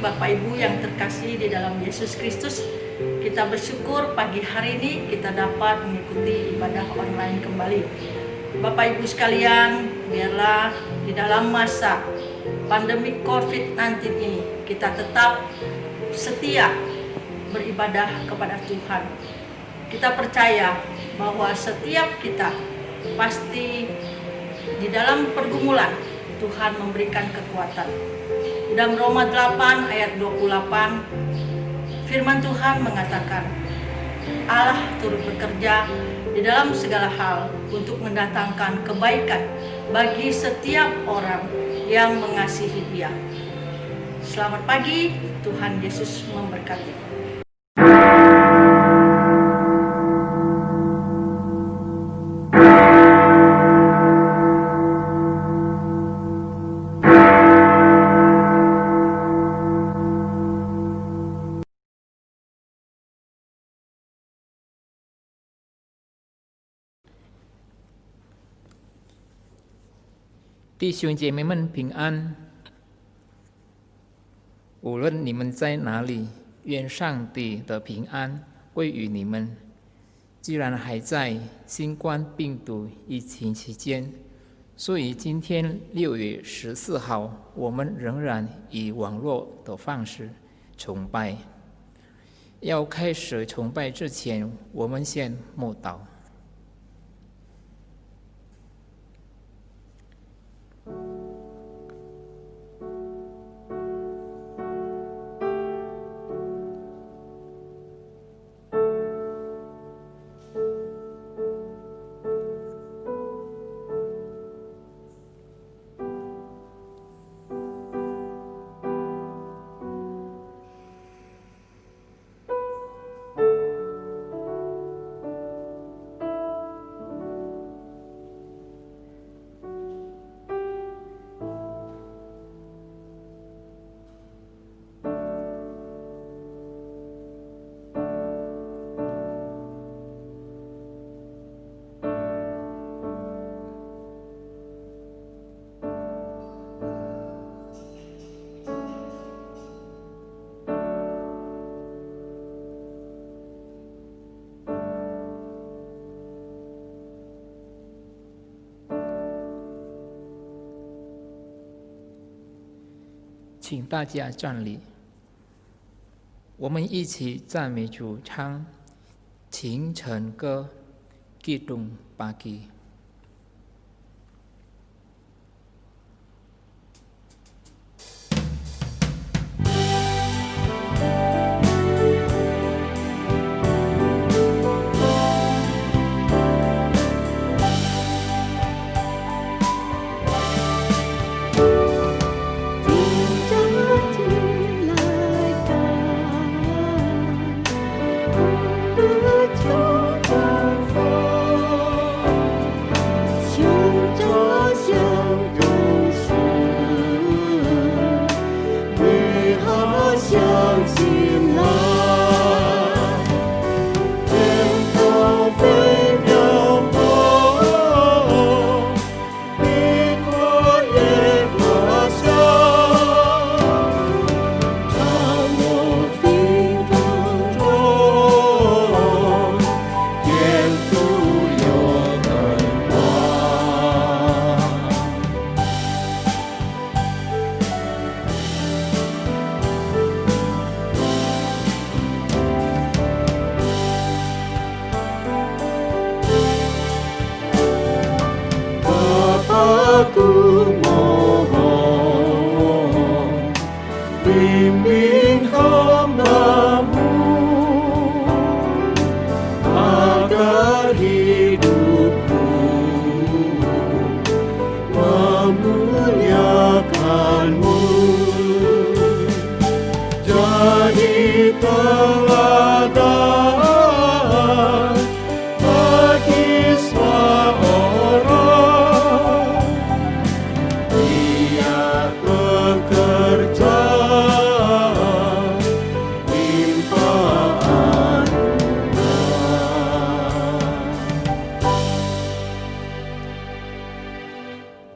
Bapak Ibu yang terkasih di dalam Yesus Kristus, kita bersyukur pagi hari ini kita dapat mengikuti ibadah online kembali. Bapak Ibu sekalian, biarlah di dalam masa pandemi COVID-19 ini kita tetap setia beribadah kepada Tuhan. Kita percaya bahwa setiap kita pasti di dalam pergumulan Tuhan memberikan kekuatan. Dalam Roma 8 ayat 28, firman Tuhan mengatakan, Allah turut bekerja di dalam segala hal untuk mendatangkan kebaikan bagi setiap orang yang mengasihi Dia. Selamat pagi, Tuhan Yesus memberkati. 弟兄姐妹们平安，无论你们在哪里，愿上帝的平安归于你们。既然还在新冠病毒疫情期间，所以今天6月14号，我们仍然以网络的方式崇拜。要开始崇拜之前，我们先默祷。请大家站立，我们一起赞美主，唱清晨歌，Kidung Pagi。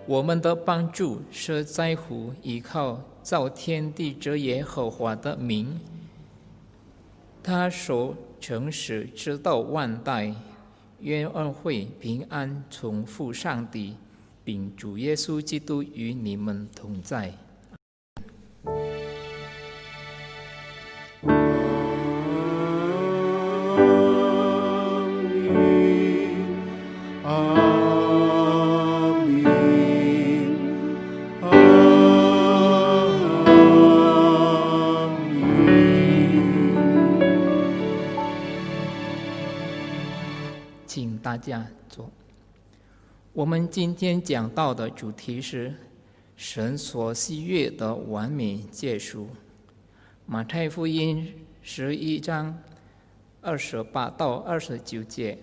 我们的帮助是在乎依靠造天地之耶和华的名，他守诚实直到万代。愿恩惠平安从父上帝并主耶稣基督与你们同在。请大家坐。我们今天讲到的主题是神所喜悦的完美结束。马太福音11章28到29节，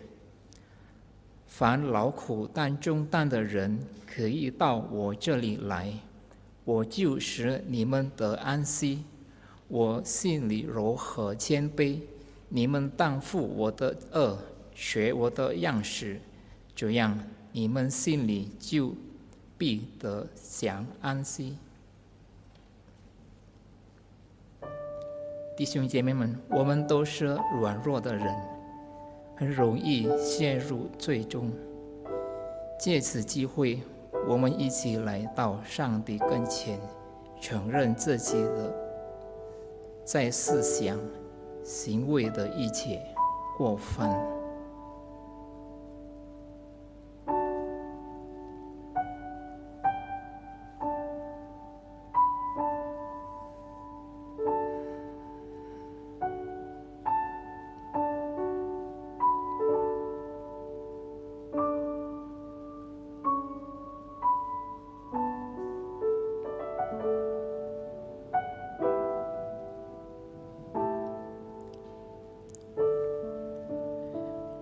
凡劳苦担重担的人，可以到我这里来，我就使你们得安息。我心里柔和谦卑，你们当负我的轭，学我的样式，这样你们心里就必得享安息。弟兄姐妹们，我们都是软弱的人，很容易陷入罪中。借此机会，我们一起来到上帝跟前，承认自己的在思想、行为的一切过犯。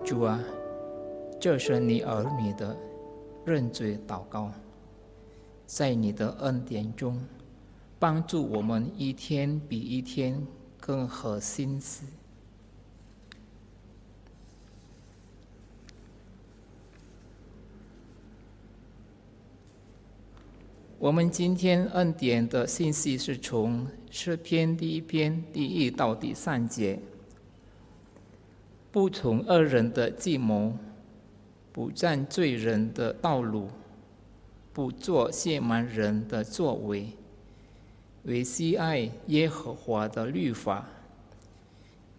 主啊，这是你儿女的认罪祷告，在你的恩典中，帮助我们一天比一天更合心思。我们今天恩典的信息是从诗篇第1篇第1到第3节。不从恶人的计谋，不占罪人的道路，不做亵慢人的作为，唯喜爱耶和华的律法，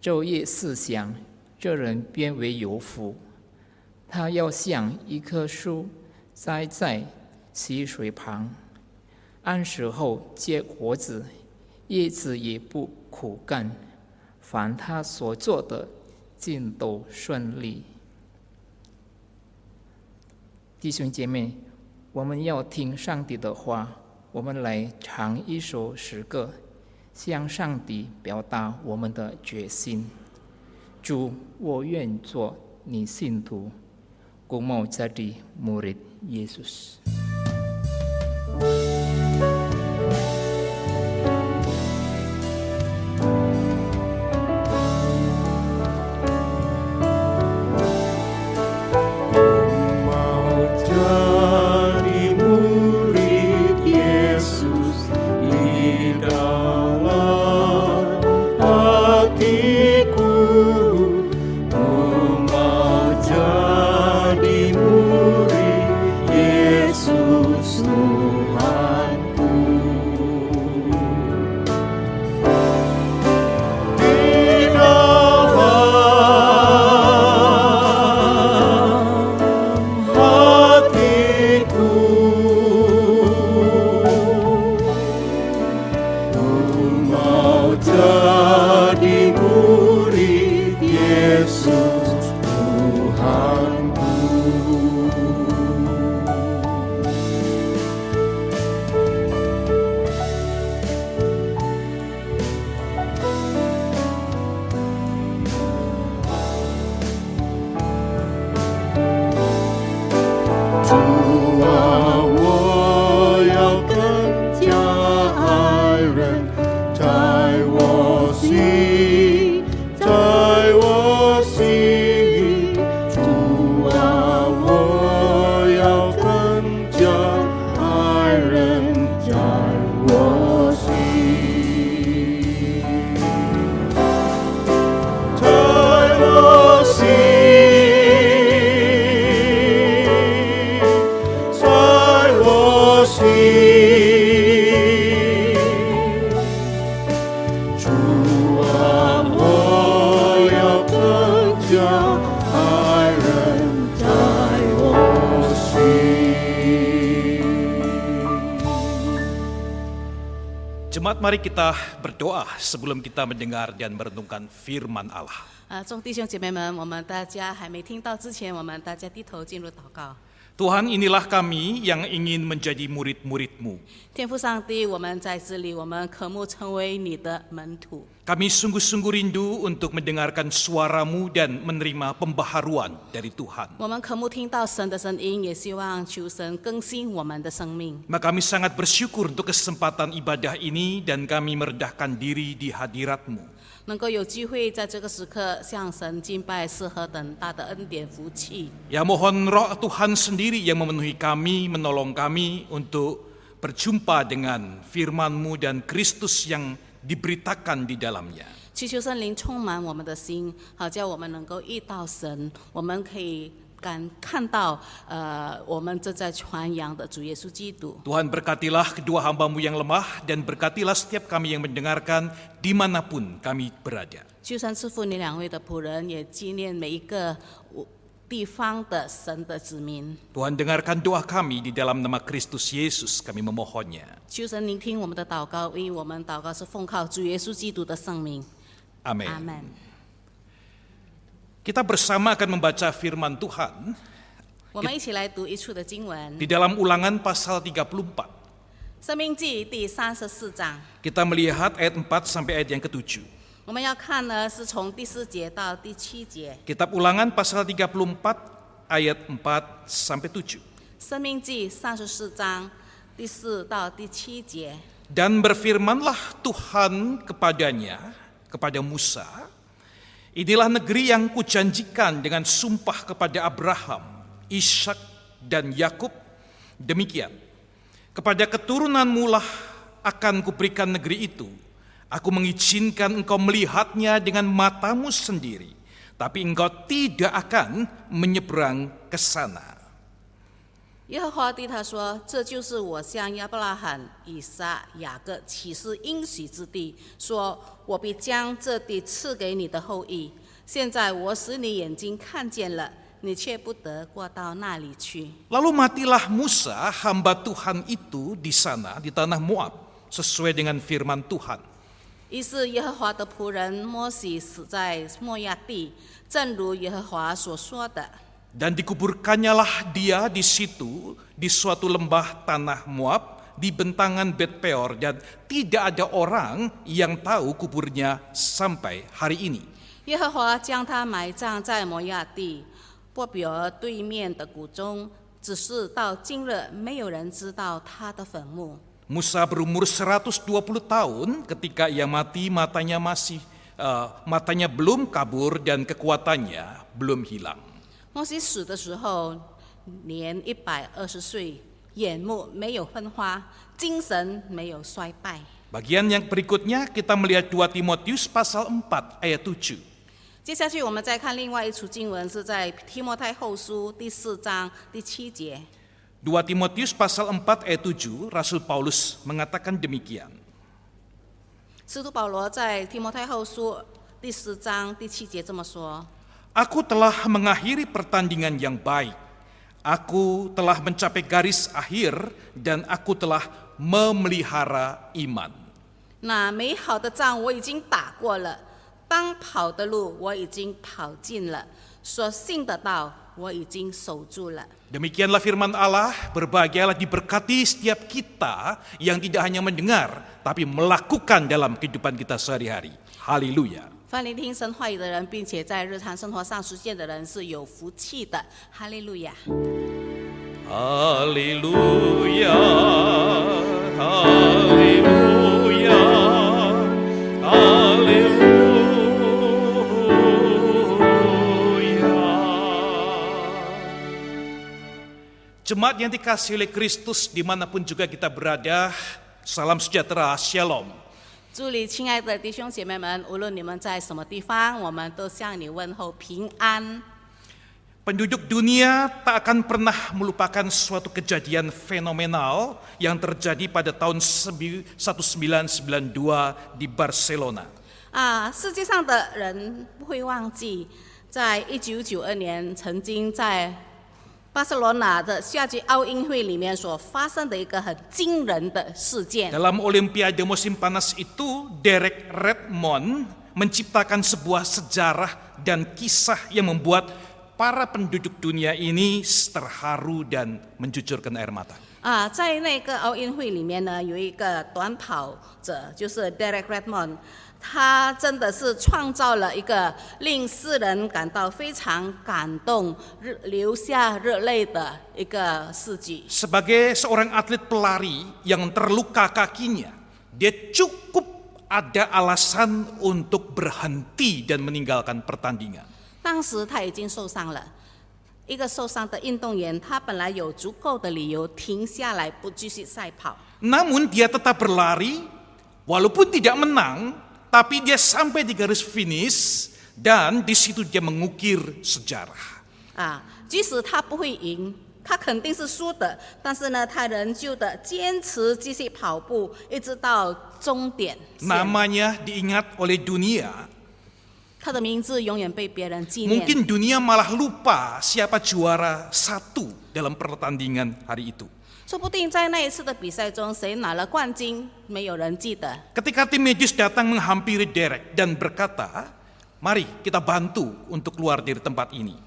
昼夜思想，这人便为有福。他要像一棵树栽在溪水旁，按时候结果子，叶子也不枯干。凡他所做的，尽都顺利。弟兄姐妹，我们要听上帝的话，我们来唱一首诗歌，向上帝表达我们的决心。主，我愿做你信徒, Ku mau jadi murid Yesus. Yesus Jemaat, mari kita berdoa sebelum kita mendengar dan merenungkan firman Allah. 众弟兄姐妹们，我们大家还没听到之前，我们大家低头进入祷告。 Tuhan, inilah kami yang ingin menjadi murid-murid-Mu. 天父上帝，我们在这里，我们渴慕成为你的门徒。 Kami sungguh-sungguh rindu untuk mendengarkan suara-Mu dan menerima pembaharuan dari Tuhan. 我们渴慕听到神的声音，也希望求神更新我们的生命。 Maka kami sangat bersyukur untuk kesempatan ibadah ini dan kami merendahkan diri di hadirat-Mu. 能够有机会在这个时刻向神敬拜，是何等大的恩典福气。 Ya, mohon roh Tuhan sendiri yang memenuhi kami, menolong kami untuk berjumpa dengan firman-Mu dan Kristus yang diberitakan di dalamnya. 祈求圣灵充满我们的心，好叫我们能够遇到神，我们可以看到我们正在传扬的主耶稣基督。 Tuhan, berkatilah kedua hamba-Mu yang lemah dan berkatilah setiap kami yang mendengarkan dimanapun kami berada. 求神赐福你两位的仆人，也纪念每一个地方的神的子民。 Tuhan, dengarkan doa kami di dalam nama Kristus Yesus, kami memohonnya. 求神聆听我们的祷告，因为我们祷告是奉靠主耶稣基督的圣名。 Amin. 阿门。 Kita bersama akan membaca firman Tuhan 我们一起来读一处的经文， di dalam Ulangan pasal 34. 《生命记》第34章。 Kita melihat ayat 4 sampai ayat yang ke-7. 我们要看呢，是从第4节到第7节， Kitab Ulangan pasal 34 ayat 4 sampai 7. 《生命记》34章第4到第7节。 Dan berfirmanlah Tuhan kepada Musa, inilah negeri yang kujanjikan dengan sumpah kepada Abraham, Ishak dan Yakub. Demikian, kepada keturunanmu lah akan kuberikan negeri itu. Aku mengizinkan engkau melihatnya dengan matamu sendiri, tapi engkau tidak akan menyeberang ke sana. 耶和华对他说：“这就是我向亚伯拉罕、以撒、雅各起誓应许之地，说我必将这地赐给你的后裔。现在我使你眼睛看见了，你却不得过到那里去。” Lalu matilah Musa, hamba Tuhan itu di sana, di tanah Moab, sesuai dengan firman Tuhan. 于是耶和华的仆人摩西死在摩亚地，正如耶和华所说的。 Dan dikuburkannyalah dia di situ, di suatu lembah tanah Moab, di bentangan Bet Peor, dan tidak ada orang yang tahu kuburnya sampai hari ini. 耶和华将他埋葬在摩亚地波比尔对面的谷中，只是到今日没有人知道他的坟墓。 Musa berumur 120 tahun ketika ia mati, matanya belum kabur dan kekuatannya belum hilang. 摩西死的时候年120岁，眼目没有昏花，精神没有衰败。 Bagian yang berikutnya kita melihat 2 Timotius pasal 4 ayat 7. 接下去我们再看另外一处经文，是在提摩太后书第4章第7节。 2 Timotius pasal 4 ayat 7, Rasul Paulus mengatakan demikian. 使徒保罗在提摩太后书第4章第7节这么说。 Aku telah mengakhiri pertandingan yang baik. Aku telah mencapai garis akhir dan aku telah memelihara iman. 那美好的仗我已经打过了，当跑的路我已经跑尽了，所信的道我已经守住了。 Demikianlah firman Allah, berbahagialah diberkati setiap kita yang tidak hanya mendengar, tapi melakukan dalam kehidupan kita sehari-hari. Haleluya. 凡聆听神话语的人，并且在日常生活上实践的人是有福气的。哈利路亚！ Haleluya, haleluya, haleluya. Jemaat yang dikasihi oleh Kristus dimanapun juga kita berada, salam sejahtera, shalom. 祝你亲爱的弟兄姐妹们，无论你们在什么地方，我们都向你问候平安。 Penduduk dunia tak akan pernah melupakan suatu kejadian fenomenal yang terjadi pada tahun 1992 di Barcelona. 世界上的人不会忘记，在1992年曾经在巴塞罗那的夏季奥运会里面所发生的一个很惊人的事件。 Dalam Olimpiade musim panas itu, Derek Redmond menciptakan sebuah sejarah dan kisah yang membuat para penduduk dunia ini terharu dan mencucurkan air mata. 在那个奥运会里面呢，有一个短跑者，就是 Derek Redmond， 他真的是创造了一个令世人感到非常感动、流下热泪的一个事迹。 Sebagai seorang atlet pelari yang terluka kakinya, dia cukup ada alasan untuk berhenti dan meninggalkan pertandingan. 当时他已经受伤了，一个受伤的运动员，他本来有足够的理由停下来不继续赛跑。 Namun dia tetap berlari, walaupun tidak menang, tapi dia sampai di garis finish dan di situ dia mengukir sejarah. 即使他不会赢，他肯定是输的，但是呢，他仍旧的坚持继续跑步，一直到终点线。 Namanya diingat oleh dunia. 他的名字永远被别人纪念。 Mungkin dunia malah lupa siapa juara satu dalam pertandingan hari itu. 说不定在那一次的比赛中，谁拿了冠军，没有人记得。 Ketika tim medis datang menghampiri Derek dan berkata, "Mari kita bantu untuk keluar dari tempat ini."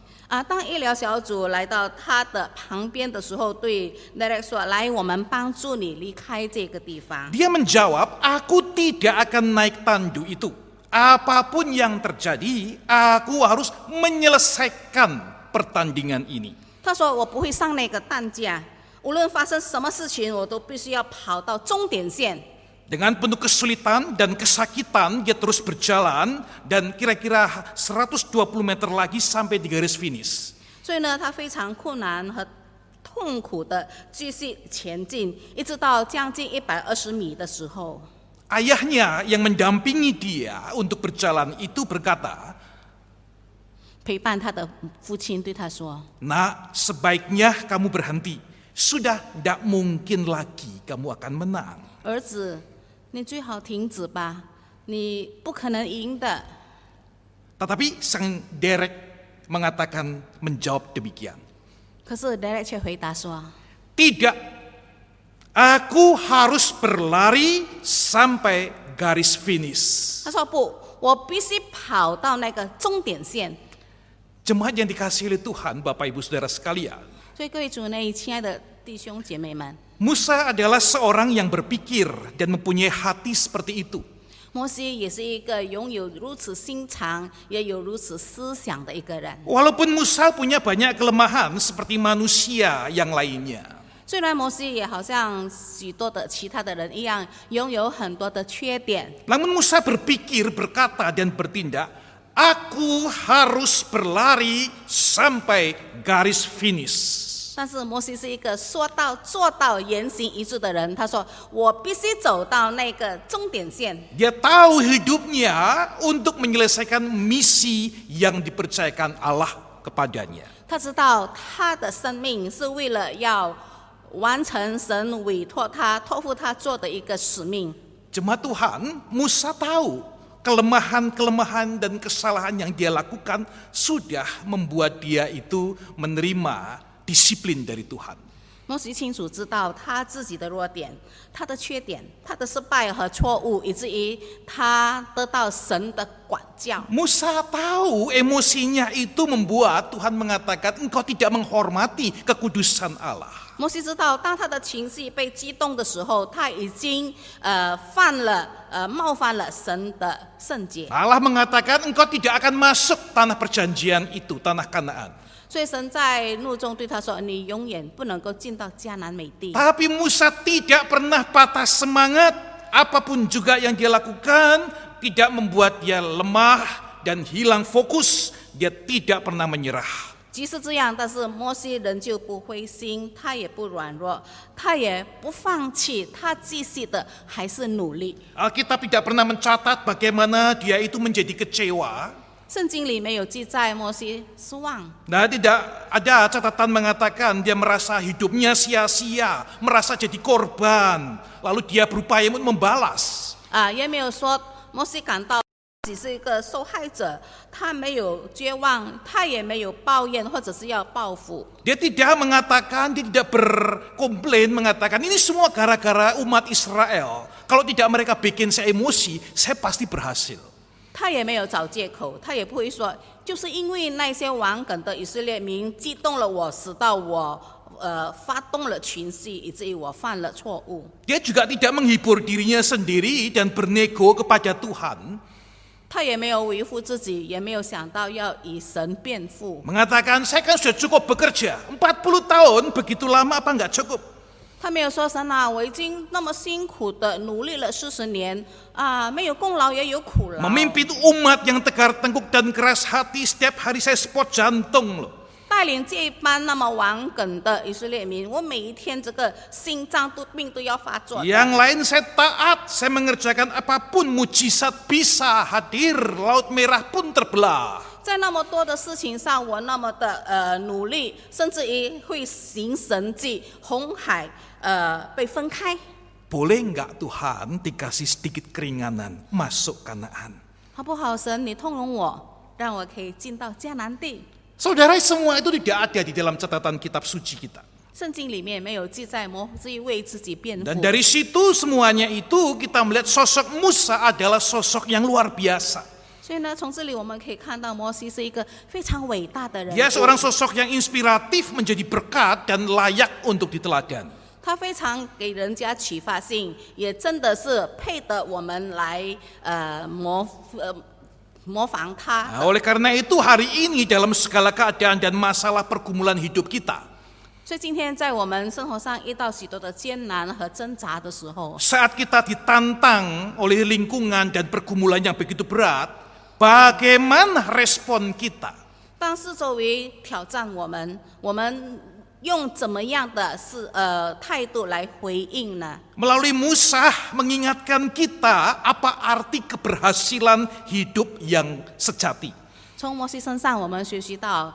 当医疗小组来到他的旁边的时候，对 Derek 说：“来，我们帮助你离开这个地方。” Dia menjawab, "Aku tidak akan naik tandu itu. Apapun yang terjadi, aku harus menyelesaikan pertandingan ini." 他说：“我不会上那个担架，无论发生什么事情，我都必须要跑到终点线。” Dengan penuh kesulitan dan kesakitan, dia terus berjalan dan kira-kira 120 meter lagi sampai di garis finish. 所以呢，他非常困难和痛苦的继续前进，一直到将近120米的时候， Ayahnya yang mendampingi dia untuk berjalan itu berkata, 陪伴他的父亲对他说 "Nak, sebaiknya kamu berhenti. Sudah tidak mungkin lagi kamu akan menang." 儿子，你最好停止吧，你不可能赢的。 Tetapi sang Derek mengatakan menjawab demikian. 可是 Derek 却回答说 Tidak, aku harus berlari sampai garis finish. 他说不，我必须跑到那个终点线。 Jemaat yang dikasihi oleh Tuhan, Bapak Ibu Saudara sekalian. 所以各位主内亲爱的弟兄姐妹们， Musa adalah seorang yang berpikir dan mempunyai hati seperti itu. 摩西也是一个拥有如此心肠，也有如此思想的一个人。 Walaupun Musa punya banyak kelemahan seperti manusia yang lainnya. 虽然摩西也好像许多的其他的人一样，拥有很多的缺点， Namun Musa berpikir, berkata dan bertindak, "Aku harus berlari sampai garis finish." 但是摩西是一个说到做到、言行一致的人。他说：“我必须走到那个终点线。” Dia tahu hidupnya untuk menyelesaikan misi yang dipercayakan Allah kepadanya. 他知道他的生命是为了要完成神委托他、托付他做的一个使命。 Jemaat Tuhan, Musa tahu kelemahan-kelemahan dan kesalahan yang dia lakukan sudah membuat dia itu menerima disiplin dari Tuhan. 摩西清楚知道他自己的弱点、他的缺点、他的失败和错误，以至于他得到神的管教。 Musa tahu emosinya itu membuat Tuhan mengatakan engkau tidak menghormati kekudusan Allah. 摩西知道，当他的情绪被激动的时候，他已经冒犯了神的圣洁。 Allah mengatakan engkau tidak akan masuk tanah perjanjian itu, tanah Kanaan. 所以神在怒中对他说：“你永远不能够进到迦南美地。” Tapi Musa tidak pernah patah semangat. Apapun juga yang dia lakukan tidak membuat dia lemah dan hilang fokus. Dia tidak pernah menyerah. 即使这样，但是摩西仍旧不灰心，他也不软弱，他也不放弃，他继续的还是努力。 Alkitab tidak pernah mencatat bagaimana dia itu menjadi kecewa. 圣经里没有记载摩西失望， Nah, tidak ada catatan mengatakan dia merasa hidupnya sia-sia, merasa jadi korban, lalu dia berupaya untuk membalas. 也没有说摩西感到只是一个受害者，他没有绝望，他也没有抱怨或者是要报复。 Dia tidak mengatakan, dia tidak berkomplain mengatakan ini semua gara-gara umat Israel. Kalau tidak mereka bikin saya emosi, saya pasti berhasil. 他也没有找借口，他也不会说，就是因为那些顽梗的以色列民激动了我，使到我发动了群戏，以至于我犯了错误。 Dia juga tidak menghibur dirinya sendiri dan bernego kepada Tuhan. 他也没有维护自己，也没有想到要以神辩护。 Mengatakan saya kan sudah cukup bekerja 40 tahun, begitu lama apa enggak cukup? 他没有说神啊，我已经那么辛苦的努力了40年啊，没有功劳也有苦劳。 Memimpin umat yang tegar tengkuk dan keras hati, setiap hari saya spot jantung loh. 带领这一班那么顽梗的以色列民，我每一天这个心脏病都要发作的。 Yang lain saya taat, saya mengerjakan apapun, mujizat bisa hadir, laut merah pun terbelah. 在那么多的事情上，我那么的努力，甚至于会行神迹，红海被分开。 Boleh enggak Tuhan dikasih sedikit keringanan masuk Kanaan? 好不好，神，你通融我，让我可以进到迦南地。 Saudara, semua itu tidak ada di dalam catatan kitab suci kita. 圣经里面没有记载摩西为自己辩护。 Dan dari situ semuanya itu kita melihat sosok Musa adalah sosok yang luar biasa. 所以呢，从这里我们可以看到摩西是一个非常伟大的人物。 Dia seorang sosok yang inspiratif, menjadi berkat dan layak untuk diteladani. 他非常给人家启发性，也真的是配得我们来模仿他。 Nah, oleh karena itu hari ini dalam segala keadaan dan masalah pergumulan hidup kita, 所以今天在我们生活上遇到许多的艰难和挣扎的时候， saat kita ditantang oleh lingkungan dan pergumulan yang begitu berat, bagaimana respon kita? 当四周围挑战我们用怎么样的态度来回应呢？ Melalui Musa mengingatkan kita apa arti keberhasilan hidup yang sejati. 从摩西身上，我们学习到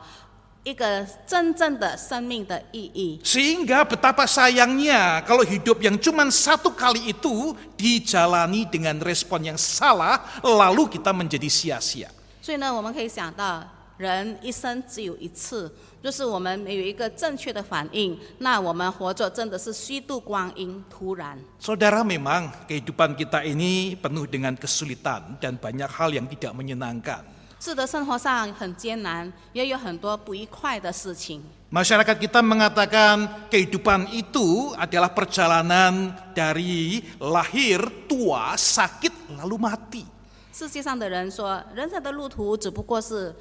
一个真正的生命的意义。 Sehingga betapa sayangnya kalau hidup yang cuma satu kali itu dijalani dengan respon yang salah, lalu kita menjadi sia-sia. 所以呢，我们可以想到，人一生只有一次，就是我们没有一个正确的反应，那我们活着真的是虚度光阴，突然。 Saudara, memang kehidupan kita ini penuh dengan kesulitan dan banyak hal yang tidak menyenangkan. 是的，生活上很艰难，也有很多不愉快的事情。 Masyarakat kita mengatakan kehidupan itu adalah perjalanan dari lahir, tua, sakit, lalu mati. 世界上的人说，人生的路途只不过是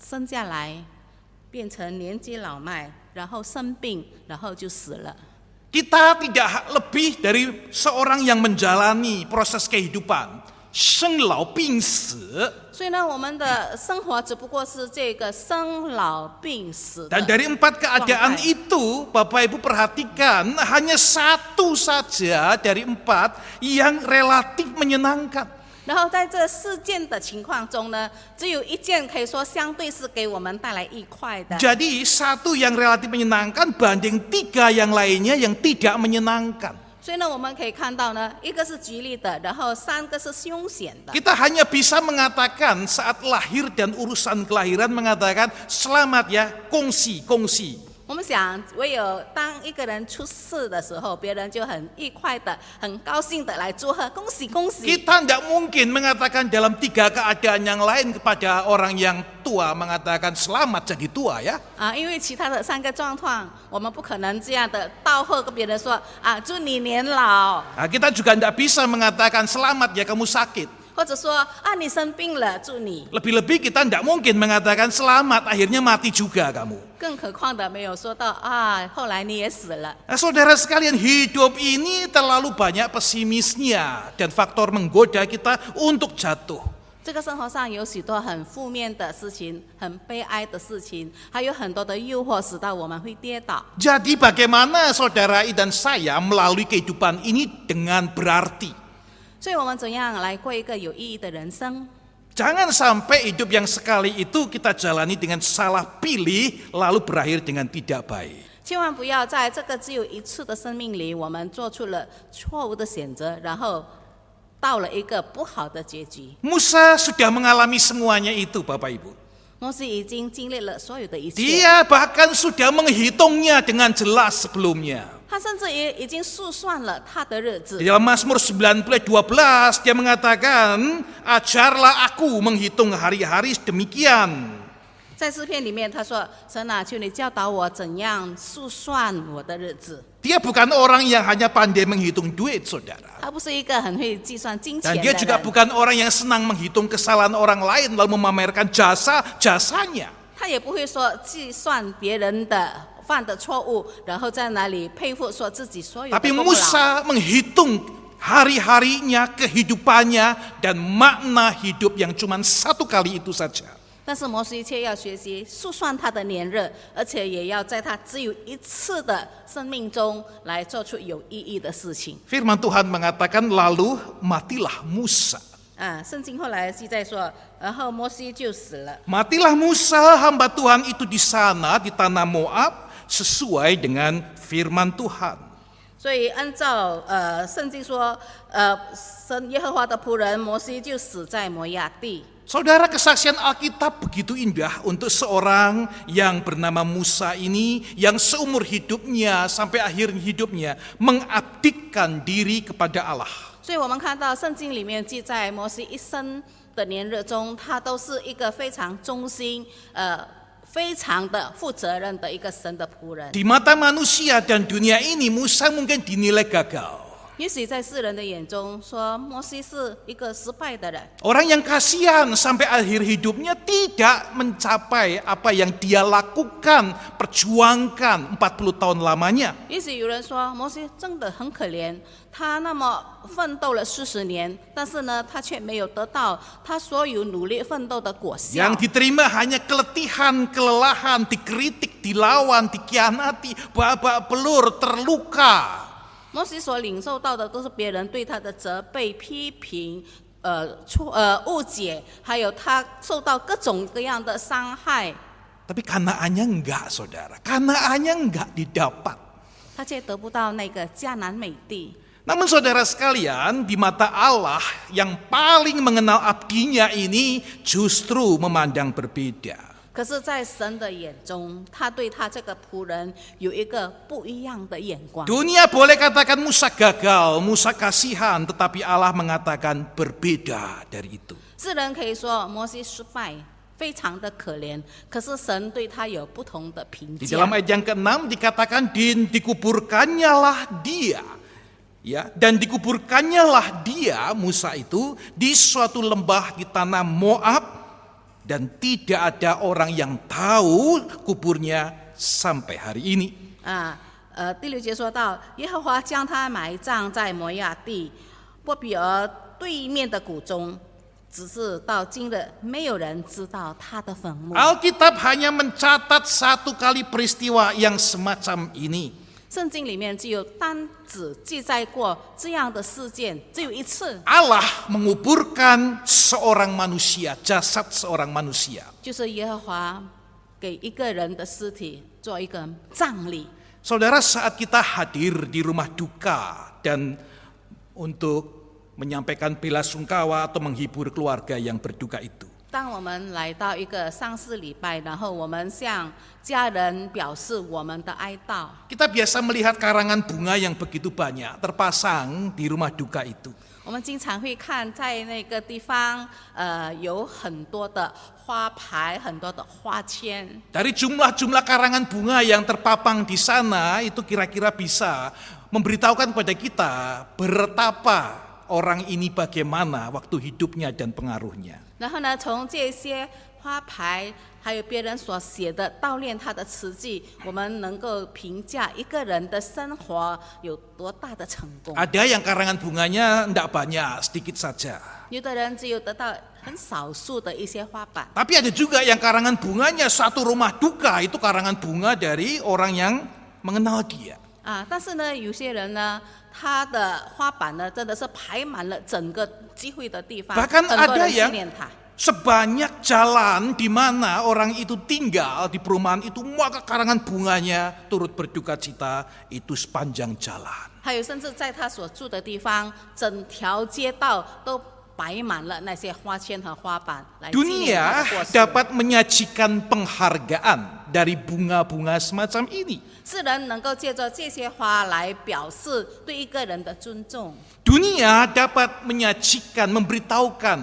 生下来，变成年纪老迈，然后生病，然后就死了。 Kita tidak lebih dari seorang yang menjalani proses kehidupan, 生老病死. 所以呢，我们的生活只不过是这个生老病死的。 Dan dari 4 keadaan itu, Bapak Ibu perhatikan, hanya satu saja dari 4 yang relatif menyenangkan. 然后在这4件的情况中呢，只有1件可以说相对是给我们带来愉快的。 Jadi 1 yang relatif menyenangkan banding 3 yang lainnya yang tidak menyenangkan. 所以呢，我们可以看到呢，一个是吉利的，然后3个是凶险的。 Kita hanya bisa mengatakan saat lahir dan urusan kelahiran mengatakan selamat ya, kongsi. 我们想，唯有当一个人出世的时候，别人就很愉快的、很高兴的来祝贺，恭喜恭喜。 Kita tidak mungkin mengatakan dalam 3 keadaan yang lain kepada orang yang tua mengatakan selamat jadi tua ya. 因为其他的3个状况，我们不可能这样的道贺跟别人说祝你年老， Kita juga tidak bisa mengatakan selamat ya kamu sakit. 或者说你生病了，祝你。 Lebih-lebih kita tidak mungkin mengatakan selamat akhirnya mati juga kamu. 更何况的没有说到后来你也死了。 Nah, saudara sekalian, hidup ini terlalu banyak pesimisnya dan faktor menggoda kita untuk jatuh. 这个生活上有许多很负面的事情，很悲哀的事情，还有很多的诱惑，使到我们会跌倒。 Jadi bagaimana saudara dan saya melalui kehidupan ini dengan berarti? 所以我们怎样来过一个有意义的人生？ Jangan sampai hidup yang sekali itu kita jalani dengan salah pilih lalu berakhir dengan tidak baik. 千万不要在这个只有一次的生命里，我们做出了错误的选择，然后到了一个不好的结局。 Musa sudah mengalami semuanya itu, Bapak Ibu. 摩西已经经历了所有的一切， Dia bahkan sudah menghitungnya dengan jelas sebelumnya. 他甚至也已经数算了他的日子 Di。dalam Mazmur 19:12 dia mengatakan, ajarlah aku menghitung hari-hari demikian. 在诗篇里面，他说：“神啊，求你教导我怎样数算我的日子。 Dia bukan orang yang hanya pandai menghitung duit, saudara. 他不是一个很会计算金钱 Dan 的 dia juga 人， bukan orang yang senang menghitung kesalahan orang lain lalu memamerkan jasa-jasanya. 他也不会说计算别人的犯的错误，然后在那里佩服说自己所有的 Tapi 功劳。 Musa menghitung hari-harinya, kehidupannya, dan makna hidup yang cuma satu kali itu saja. 但是摩西却要学习数算他的年日，而且也要在他只有一次的生命中来做出有意义的事情。 Firman Tuhan mengatakan, lalu matilah Musa. 圣经后来记载说，然后摩西就死了。 Matilah Musa, hamba Tuhan itu di sana, di tanah Moab, sesuai dengan firman Tuhan. 所以按照圣经说，神耶和华的仆人摩西就死在摩亚地。 Saudara, kesaksian Alkitab begitu indah untuk seorang yang bernama Musa ini, yang seumur hidupnya sampai akhir hidupnya mengabdikan diri kepada Allah. 所以我们看到圣经里面记载摩西一生的年日中，他都是一个非常忠心、非常的负责任的一个神的仆人。 Di mata manusia dan dunia ini, Musa mungkin dinilai gagal. 也许在世人的眼中说，摩西是一个失败的人。 Orang yang kasihan sampai akhir hidupnya tidak mencapai apa yang dia lakukan, perjuangkan 40 tahun lamanya. 也许有人说，摩西真的很可怜，他那么奋斗了40年，但是呢，他却没有得到他所有努力奋斗的果效。 Yang diterima hanya keletihan, kelelahan, dikritik, dilawan, dikhianati, babak belur, terluka. 摩西所领受到的都是别人对他的责备、批评、误解，还有他受到各种各样的伤害， Tapi Kanaannya enggak, saudara. Kanaannya enggak didapat. 他却得不到那个迦南美地。 Namun saudara sekalian, di mata Allah yang paling mengenal abdinya ini justru memandang berbeda. 可是，在神的眼中，他对他这个仆人有一个不一样的眼光。 Dunia boleh katakan Musa gagal, Musa kasihan, tetapi Allah mengatakan berbeda dari itu. 世人可以说摩西失败，非常的可怜，可是神对他有不同的评 Di 价 dalam。ayat yang ke-6 dikatakan dikuburkannyalah dia. Ya, dan dikuburkannyalah dia, Musa itu, di suatu lembah di tanah Moab, dan tidak ada orang yang tahu kuburnya sampai hari ini. 第6节说到，耶和华将他埋葬在摩亚地波比尔对面的谷中，只是到今日没有人知道他的坟墓。 Alkitab hanya mencatat satu kali peristiwa yang semacam ini. 圣经里面只有单只记载过这样的事件，只有一次， Allah menguburkan seorang manusia, jasad seorang manusia. 就是耶和华给一个人的尸体做一个葬礼。 Saudara, saat kita hadir di rumah duka dan untuk menyampaikan bela sungkawa atau menghibur keluarga yang berduka itu, 当我们来到一个丧事礼拜，然后我们向家人表示我们的哀悼， kita biasa melihat karangan bunga yang begitu banyak terpasang di rumah duka itu. 我们经常会看在那个地方，有很多的花牌，很多的花签。 Dari jumlah-jumlah karangan bunga yang terpapang di sana itu kira-kira bisa memberitahukan kepada kita betapa orang ini bagaimana waktu hidupnya dan pengaruhnya. 然后呢，从这些花牌还有别人所写的悼念他的词句，我们能够评价一个人的生活有多大的成功。 Ada yang karangan bunganya tidak banyak, sedikit saja. 有的人只有得到很少数的一些花瓣， Tapi ada juga yang karangan bunganya satu rumah duka, itu karangan bunga dari orang yang mengenal dia. 但是呢，有些人呢，他的花瓣呢，真的是排满了整个聚会的地方， Bahkan 很多 ada 人纪 yang 念他。sebanyak jalan di mana orang itu tinggal di perumahan itu, maka karangan bunganya turut berduka cita itu sepanjang jalan. 还有，甚至在他所住的地方，整条街道都摆满了那些花圈和花板来纪念他 Dunia 的过世。 dapat menyajikan penghargaan dari bunga-bunga semacam ini. 世人能够借着这些花来表示对一个人的尊重。 Dunia dapat menyajikan, memberitahukan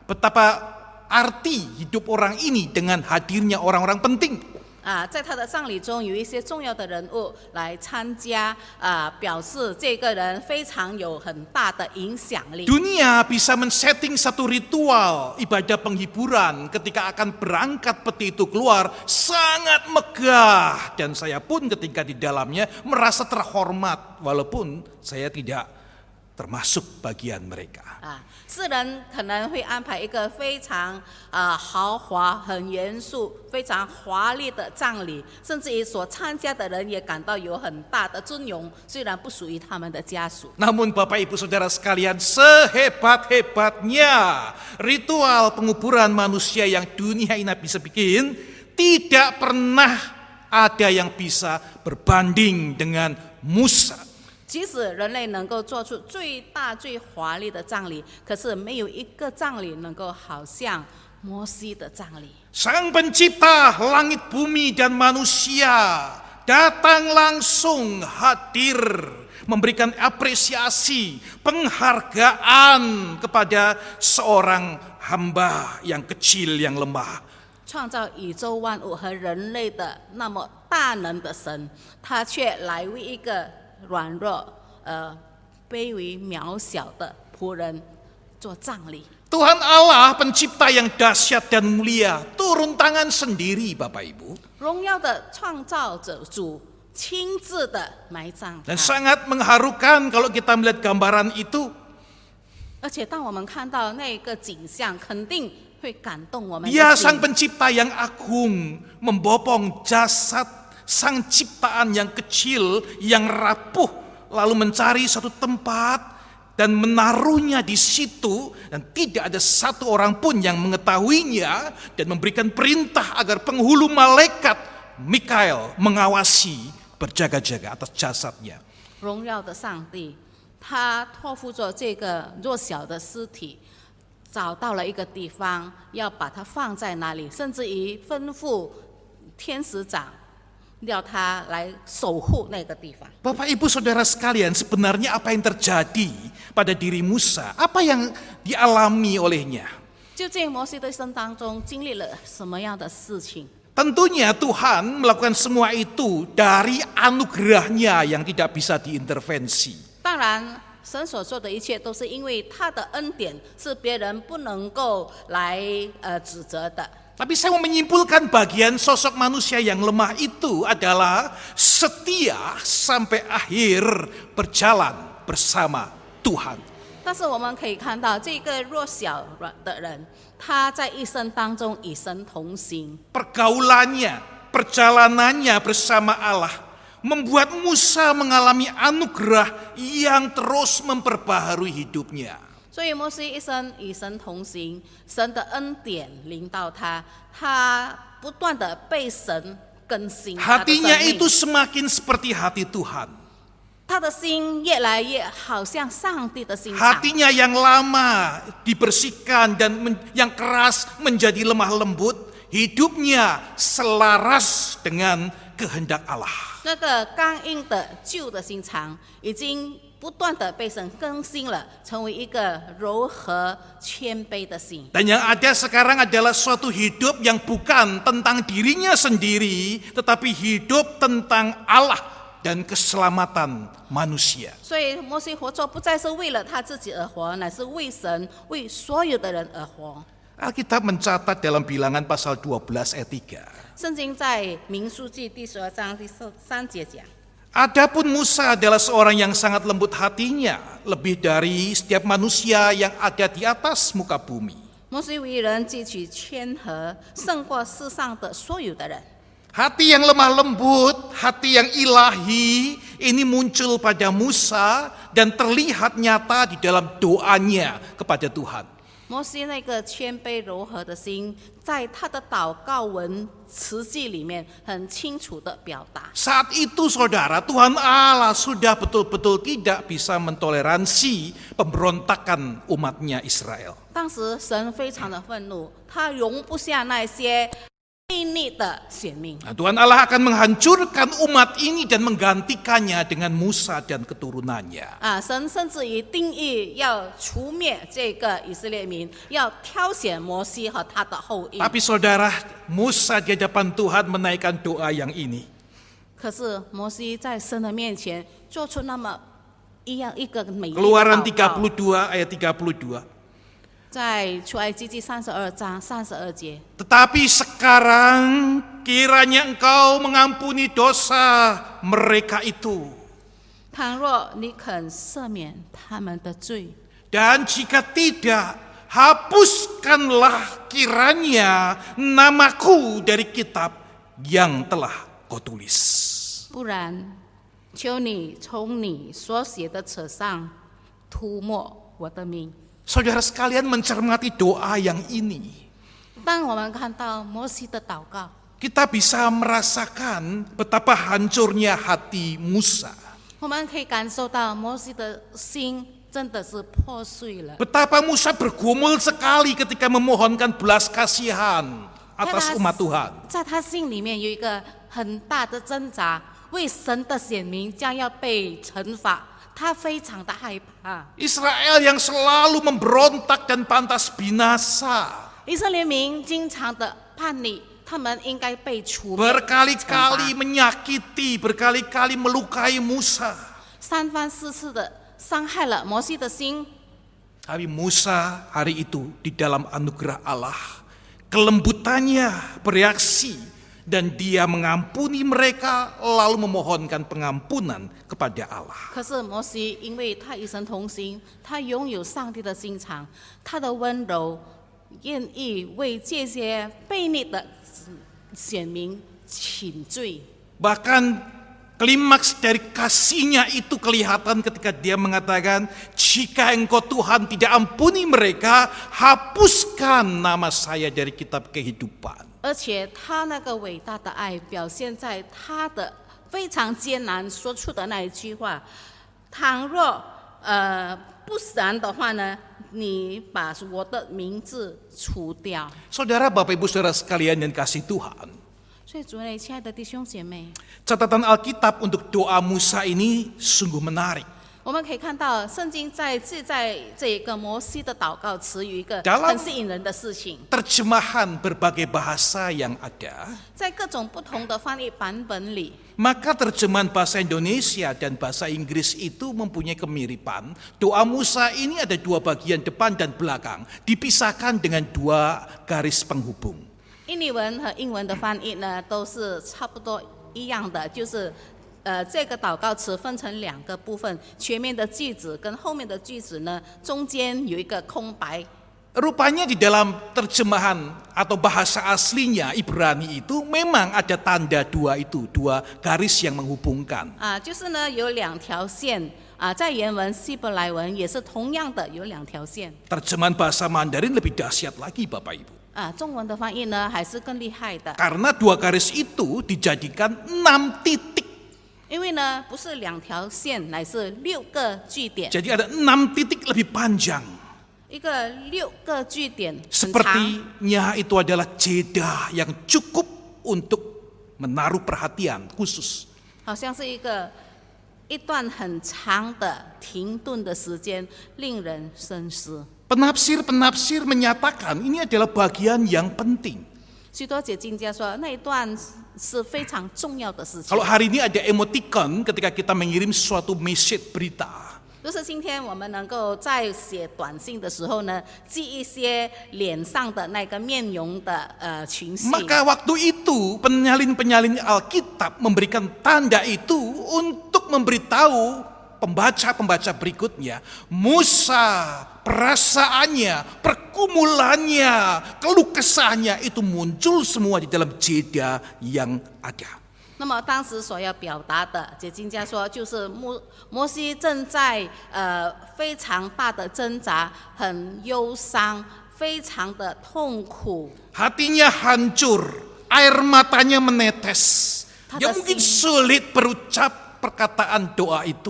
betapa arti hidup orang ini dengan hadirnya orang-orang penting. 在他的葬礼中，有一些重要的人物来参加，表示这个人非常有很大的影响力。 Dunia bisa men-setting satu ritual ibadah penghiburan ketika akan berangkat peti itu keluar, sangat megah, dan saya pun ketika di dalamnya merasa terhormat walaupun saya tidak termasuk bagian mereka. 世人可能会安排一个非常豪华、很严肃、非常华丽的葬礼，甚至于所参加的人也感到有很大的尊荣，虽然不属于他们的家属。 Namun Bapak Ibu Saudara sekalian, sehebat-hebatnya ritual penguburan manusia yang dunia ini bisa bikin, tidak pernah ada yang bisa berbanding dengan Musa. 即使人类能够做出最大最华丽的葬礼，可是没有一个葬礼能够好像摩西的葬礼。 Sang pencipta langit bumi dan manusia datang langsung hadir, memberikan apresiasi, penghargaan kepada seorang hamba yang kecil, yang lemah. 创造宇宙万物和人类的那么大能的神，他却来为一个软弱、卑微、渺小的仆人做葬礼。 Tuhan Allah pencipta yang dahsyat dan mulia turun tangan sendiri, Bapak Ibu, 荣耀的创造者主亲自的埋葬 dan 他。 sangat mengharukan kalau kita melihat gambaran itu. 而且当我们看到那个景象，肯定会感动我们的 Dia 心 sang pencipta yang agung, membopong jasad sang ciptaan yang kecil, yang rapuh, lalu mencari satu tempat dan menaruhnya di situ, dan tidak ada satu orang pun yang mengetahuinya, dan memberikan perintah agar penghulu malaikat Mikael mengawasi, berjaga-jaga atas jasadnya. 荣耀的上帝，他托付着这个弱小的尸体，找到了一个地方，要把它放在那里，甚至于吩咐天使长，要他来守护那个地方。 Bapak Ibu Saudara sekalian, sebenarnya apa yang terjadi pada diri Musa? Apa yang dialami olehnya? 究竟摩西的一生当中经历了什么样的事情？ Tentunya Tuhan melakukan semua itu dari anugerahnya yang tidak bisa diintervensi. 当然，神所做的一切都是因为他的恩典，是别人不能够来指责的。 Tapi saya mau menyimpulkan bagian sosok manusia yang lemah itu adalah setia sampai akhir berjalan bersama Tuhan. 但是我们可以看到，这个弱小的人，他在一生当中与神同行。 Pergaulannya, perjalanannya bersama Allah membuat Musa mengalami anugerah yang terus memperbaharui hidupnya. 所以摩西一生与神同行，神的恩典临到他，他不断的被神更新他的生 Hatinya 命 itu semakin seperti hati Tuhan. 他的心越来越好像上帝的心肠。 Hatinya yang lama dibersihkan dan yang keras menjadi lemah lembut, hidupnya selaras dengan kehendak Allah. 那个刚硬的旧的心肠，已经不断的被神更新了，成为一个柔和谦卑的心。 Dan yang ada sekarang adalah suatu hidup yang bukan tentang dirinya sendiri, tetapi hidup tentang Allah dan keselamatan manusia. 所以摩西活着不再是为了他自己而活，乃是为神、为所有的人而活。 Alkitab mencatat dalam Bilangan pasal 12 ayat 3. 圣经在民数记第12章第3节讲。 Adapun Musa adalah seorang yang sangat lembut hatinya, lebih dari setiap manusia yang ada di atas muka bumi. 摩西为人汲取谦和，胜过世上的所有的人。 Hati yang lemah lembut, hati yang ilahi, ini muncul pada Musa dan terlihat nyata di dalam doanya kepada Tuhan. 摩西那个谦卑柔和的心，在他的祷告文词句里面很清楚的表达。 Saat itu saudara, Tuhan Allah sudah betul-betul tidak bisa mentoleransi pemberontakan umatnya Israel. 当时神非常的愤怒，他容不下那些悖逆的选民。 Nah, Tuhan Allah akan menghancurkan umat ini dan menggantikannya dengan Musa dan keturunannya. 神甚至于定义要除灭这个以色列民，要挑选摩西和他的后裔。 Tapi saudara, Musa di hadapan Tuhan menaikkan doa yang ini. 可是摩西在神的面前做出那么一个美丽的 Keluaran 祷告， 32 ayat 32. 在出埃及记32章32节。 Tetapi sekarang kiranya engkau mengampuni dosa mereka itu. 倘若你肯赦免他们的罪， Dan jika tidak, hapuskanlah kiranya namaku dari kitab yang telah kau tulis. 不然，求你从你所写的册上涂抹我的名。 Saudara sekalian mencermati doa yang ini, 当我们看到摩西的祷告， kita bisa merasakan betapa hancurnya hati Musa. 我们可以感受到摩西的心真的是破碎了。 Betapa Musa bergumul sekali ketika memohonkan belas kasihan atas umat Tuhan. 在他心里面有一个很大的挣扎，为神的选民将要被惩罚，他非常的害怕。 Israel yang selalu memberontak dan pantas binasa. 以色列民经常的叛逆，他们应该被除灭。 Berkali-kali menyakiti, berkali-kali melukai Musa. 三番四次的伤害了摩西的心。 Tapi Musa hari itu di dalam anugerah Allah, kelembutannya bereaksi dan dia mengampuni mereka lalu memohonkan pengampunan kepada Allah. 可是摩西因为他与神同行，他拥有上帝的心肠，他的温柔，愿意为这些悖逆的选民请罪。 Bahkan klimaks dari kasihnya itu kelihatan ketika dia mengatakan, jika engkau Tuhan tidak ampuni mereka, hapuskan nama saya dari kitab kehidupan. 而且他那个伟大的爱表现在他的非常艰难说出的那一句话：倘若不然的话呢，你把我的名字除掉。 Saudara, Bapak Ibu Saudara sekalian yang kasih Tuhan, 所以主内，亲爱的弟兄姐妹， catatan Alkitab untuk doa Musa ini sungguh menarik. 我们可以看到圣经在这一个摩西的祷告词有一个 Dalam 很吸引人的事情， Terjemahan berbagai bahasa yang ada, 在各种不同的翻译版本里， maka terjemahan bahasa Indonesia dan bahasa Inggris itu mempunyai kemiripan. Doa Musa ini ada dua bagian depan dan belakang, dipisahkan dengan dua garis penghubung. 印尼文和英文的翻译呢都是差不多一样的，就是这个祷告词分成两个部分，前面的句子跟后面的句子呢中间有一个空白。 Rupanya di dalam terjemahan atau bahasa aslinya Ibrani itu memang ada tanda dua itu, dua garis yang menghubungkan. 就是呢有两条线在原文希伯来文也是同样的有两条线。 Terjemahan bahasa Mandarin lebih dahsyat lagi Bapak Ibu. 中文的翻译呢还是更厉害的， Karena dua garis itu dijadikan 6 titik. 因为呢不是两条线，乃是6个据点， Jadi ada 6 titik lebih panjang. 一个6个据点很长， Sepertinya itu adalah jeda yang cukup untuk menaruh perhatian khusus. 好像是一段很长的停顿的时间，令人深思。 Penafsir-penafsir menyatakan ini adalah bagian yang penting. 许多解经家说，那一段是非常重要的事情 Kalau。hari ini ada emoticon ketika kita mengirim suatu message berita, 就是今天我们能够在写短信的时候呢，记一些脸上的那个面容的群信。 maka waktu itu penyalin-penyalin Alkitab memberikan tanda itu untuk memberitahu pembaca-pembaca berikutnya, Musa, perasaannya, pergumulannya, keluh kesahnya itu muncul semua di dalam jeda yang ada. 那么当时所要表达的，解经家说，就是摩西正在非常大的挣扎，很忧伤，非常的痛苦， Hatinya hancur, air matanya menetes. Dia mungkin sulit berucap perkataan doa itu.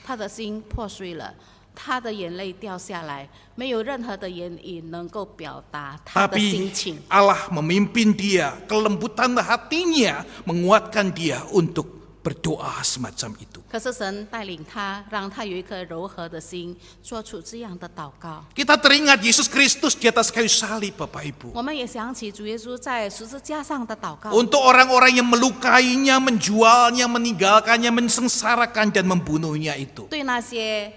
他的心破碎了，他的眼泪掉下来，没有任何的言语能够表达他的 Tapi 心情。 Allah memimpin dia, kelembutan hatinya menguatkan dia untuk berdoa semacam itu. 可是神带领他，让他有一颗柔和的心，做出这样的祷告。 Kita teringat Yesus Kristus di atas kayu salib, Bapak Ibu. 我们也想起主耶稣在十字架上的祷告。 Untuk orang-orang yang melukainya, menjualnya, meninggalkannya, mensengsarakan dan membunuhnya itu. 对那些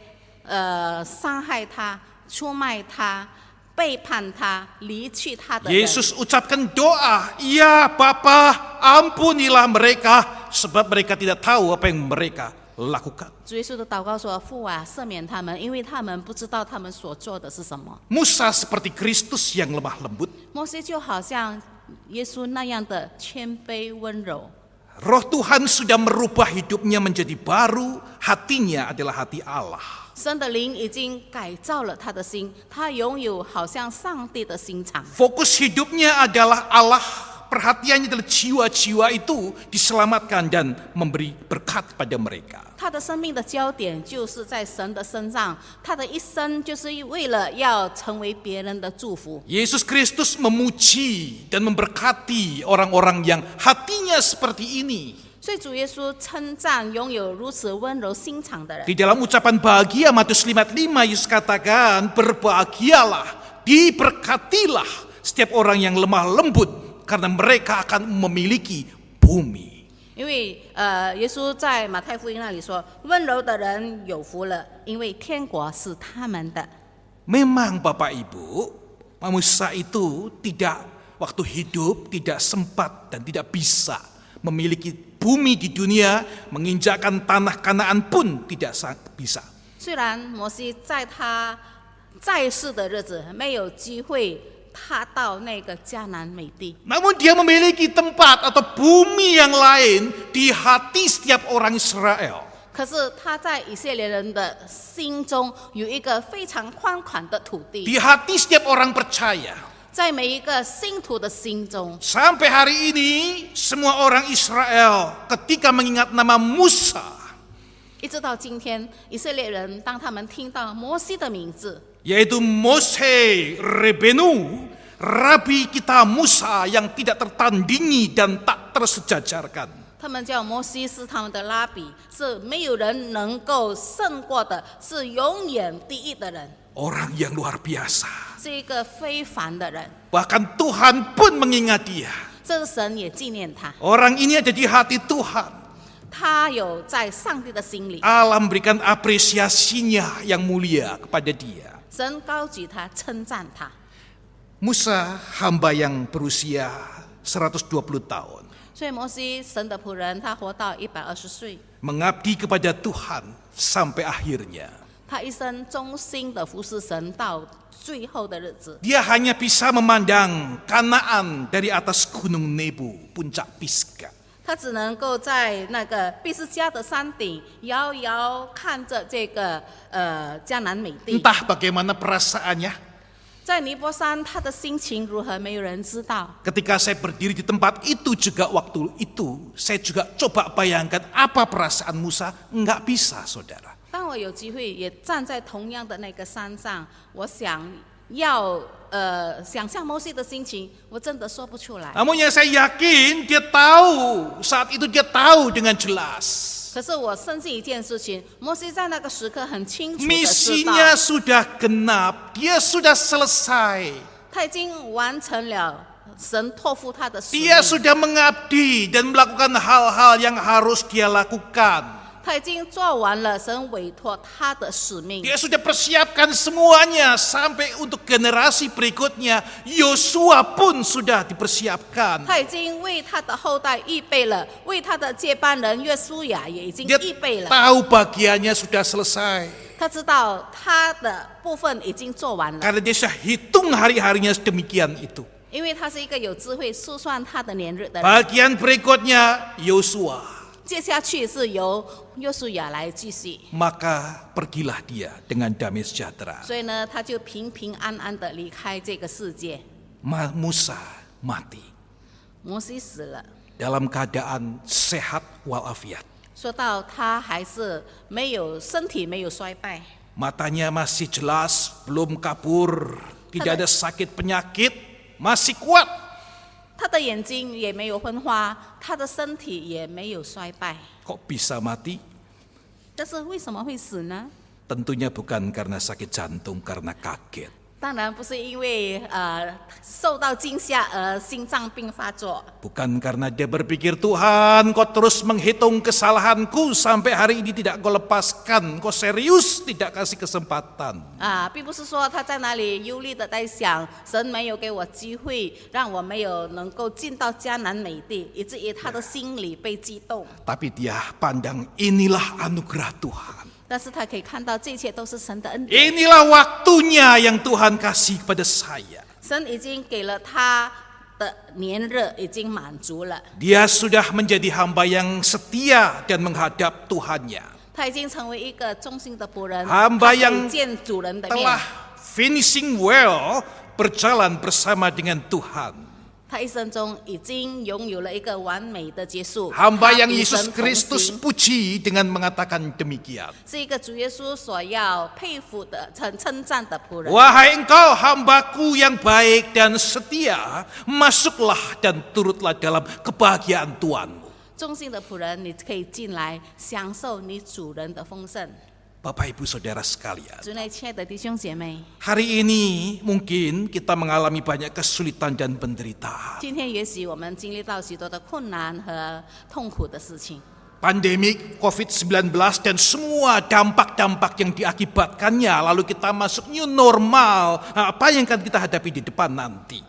伤害他、出卖他、背叛他、离去他的人， Yesus ucapkan doa, "Ya Bapa, ampunilah mereka sebab mereka tidak tahu apa yang mereka lakukan." 主耶稣的祷告说：“父啊，赦免他们，因为他们不知道他们所做的是什么。” Musa seperti Kristus yang lemah lembut. 摩西就好像耶稣那样的谦卑温柔。 Roh Tuhan sudah merubah hidupnya menjadi baru, hatinya adalah hati Allah. 神的灵已经改造了他的心，他拥有好像上帝的心肠。 Fokus hidupnya adalah Allah, perhatiannya adalah jiwa-jiwa itu diselamatkan dan memberi berkat pada mereka. 他的生命的焦点就是在神的身上，他的一生就是为了要成为别人的祝福。 Yesus Kristus memuji dan memberkati orang-orang yang hatinya seperti ini. 所以主耶稣称赞拥有如此温柔心肠的人。 Di dalam ucapan bahagia Matius 5:5 Yesus katakan, "Berbahagialah, diberkatilah setiap orang yang lemah lembut karena mereka akan memiliki bumi." 因为耶稣在马太福音那里说：“温柔的人有福了，因为天国是他们的。” Memang Bapak Ibu, manusia itu tidak waktu hidup tidak sempat dan tidak bisa memiliki bumi di dunia, menginjakkan tanah Kanaan pun tidak bisa. 虽然摩西在他在世的日子没有机会踏到那个迦南美地， Namun dia memiliki tempat atau bumi yang lain di hati setiap orang Israel. 可是他在以色列人的心中有一个非常宽广的土地， Di hati setiap orang percaya. 在每一个信徒的心中。 Sampai hari ini semua orang Israel ketika mengingat nama Musa, 一直到今天，以色列人当他们听到摩西的名字， yaitu Mose Rebenu, Rabi kita Musa yang tidak tertandingi dan tak tersejajarkan. 他们叫摩西是他们的拉比，是没有人能够胜过的，是永远第一的人， Orang yang luar biasa. 是一个非凡的人。 Bahkan Tuhan pun mengingat dia. 这个神也纪念他， Orang ini ada di hati Tuhan. 他有在上帝的心里， Allah memberikan apresiasinya yang mulia kepada dia. 神高举他，称赞他。 Musa hamba yang berusia 120 tahun. 所以摩西神的仆人，他活到120岁， Mengabdi kepada Tuhan sampai akhirnya. 他一生忠心的服侍神到最后的日子。 Dia hanya bisa memandang Kanaan dari atas gunung Nebo, puncak Pisgah. 他只能够在那个毕斯加的山顶遥遥看着这个迦南美地。 Entah bagaimana perasaannya 在尼泊山，他的心情如何，没有人知道。 ketika saya berdiri di tempat itu juga waktu itu, saya juga coba bayangkan apa perasaan Musa, enggak bisa saudara. 当我有机会也站在同样的那个山上，我想要想象摩西的心情，我真的说不出来。 Namun yang saya yakin dia tahu, saat itu dia tahu dengan jelas. 可是我深信一件事情，摩西在那个时刻很清楚的知道， Misinya sudah genap, dia sudah selesai. 他已经完成了神托付他的使命， Dia sudah mengabdi dan melakukan hal-hal yang harus dia lakukan. 他已经做完了神委托他的使命。 Dia sudah persiapkan semuanya sampai untuk generasi berikutnya. Yosua pun sudah dipersiapkan. 他已经为他的后代预备了，为他的接班人约书亚也已经 Dia 预备了。 tahu bagiannya sudah selesai. 他知道他的部分已经做完了， Karena dia sudah hitung hari-harinya sedemikian itu. 因为他是一个有智慧、数算他的年日的人。 Bagian berikutnya Yosua. 接下去是由约书亚来继续， maka pergilah dia dengan damai sejahtera. 所以呢，他就平平安安的离开这个世界。 Musa mati 摩西死了， dalam keadaan sehat walafiat. 说到他还是没有身体没有衰败， Matanya masih jelas, belum kabur, tidak ada sakit penyakit, masih kuat. 他的眼睛也没有昏花，他的身体也没有衰败。 Kok bisa mati? 但是为什么会死呢？ Tentunya bukan karena sakit jantung, karena kaget. 当然不是因为受到惊吓而心脏病发作， Bukan karena dia berpikir, Tuhan kau terus menghitung kesalahanku sampai hari ini tidak kau lepaskan, kau serius tidak kasih kesempatan. 并不是说他在那里忧虑的在想，神没有给我机会，让我没有能够进到迦南美地，以至于他的心里被激动。 Tapi dia pandang inilah anugerah Tuhan. 但是他可以看到这一切都是神的恩典， Inilah waktunya yang Tuhan kasih kepada saya. 神已经给了他的年日已经满足了， Dia sudah menjadi hamba yang setia dan menghadap Tuhannya. 他已经成为一个忠心的仆人， Hamba 他可以 yang 见主人的面 telah， finishing well, berjalan bersama dengan Tuhan. 他一生中已经拥有了一个完美的结束。 Hamba 他 yang 与 Yesus 神同 Kristus 行 puji dengan mengatakan demikian. 是一个主耶稣所要佩服的、称赞的仆人。 Wahai engkau hambaku yang baik dan setia, masuklah dan turutlah dalam kebahagiaan Tuhanmu. 忠心的仆人，你可以进来享受你主人的丰盛。 Bapak Ibu Saudara sekalian, 主内亲爱的弟兄姐妹， hari ini mungkin kita mengalami banyak kesulitan dan penderitaan. 今天也许我们经历到许多的困难和痛苦的事情。 Pandemi COVID-19 dan semua dampak-dampak yang diakibatkannya, lalu kita masuk new normal, apa yang akan kita hadapi di depan nanti?